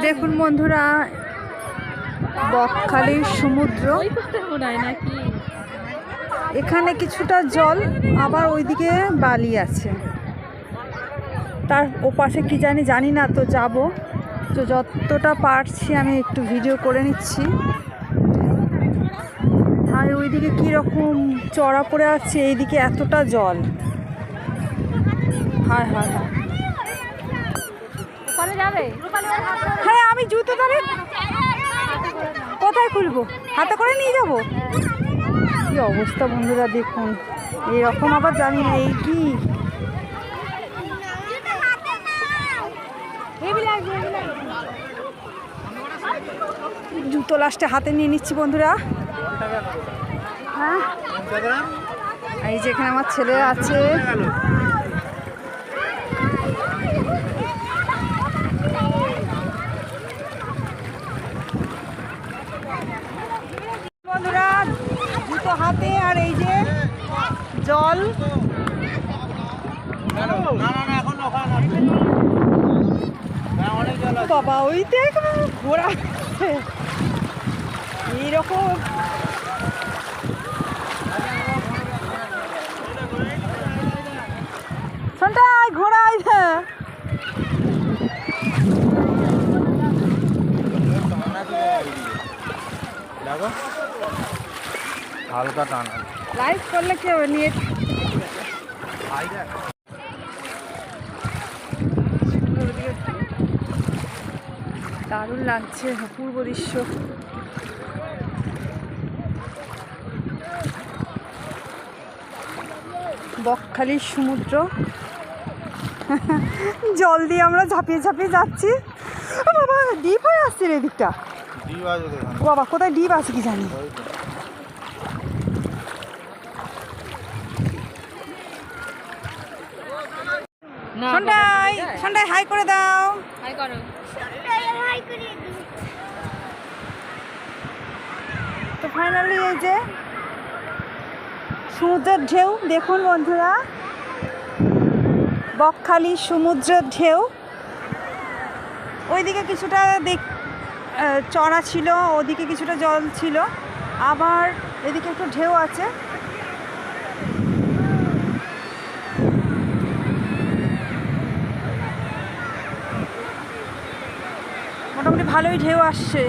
দেখুন বন্ধুরা, বকখালির সমুদ্র। এখানে কিছুটা জল, আবার ওইদিকে বালি আছে। তার ওপাশে কি জানি না, তো যাব। তো যতটা পারছি আমি একটু ভিডিও করে নিচ্ছি। আর ওইদিকে কীরকম চড়া পড়ে আছে, এইদিকে এতটা জল। হ্যাঁ হ্যাঁ হ্যাঁ, হ্যাঁ আমি জুতো তাহলে কোথায় খুলবো? হাতে করে নিয়ে যাবো? কি অবস্থা বন্ধুরা, দেখুন। এরকম আবার জানি না, এই কি জুতো লাস্টে হাতে নিয়ে নিচ্ছি বন্ধুরা। হ্যাঁ, এই যেখানে আমার ছেলে আছে। বন্ধুরা, জুতো হাতে, আর এই যে জল। বাবা, ওই দেখ ঘোড়া এইরকম। ঘোড়া হালকা টানা লাইভ করলে কি হবে, নিয়ে দারুণ লাগছে, অপূর্ব দৃশ্য। বকখালির সমুদ্র, জল দিয়ে আমরা ঝাঁপিয়ে ঝাঁপিয়ে যাচ্ছি। ও বাবা, ডিপ হয়ে আসছে রে এদিকটা। বাবা, কোথায় ডিপ আছে কি জানি। সন্ধ্যায় হাই করে দাও। হাই করো। তো ফাইনালি এই যে সমুদ্রের ঢেউ, দেখুন বন্ধুরা, বকখালি সমুদ্রের ঢেউ। ওইদিকে কিছুটা চড়া ছিল, ওদিকে কিছুটা জল ছিল, আবার এদিকে একটু ঢেউ আছে। মোটামুটি ভালোই ঢেউ আসছে।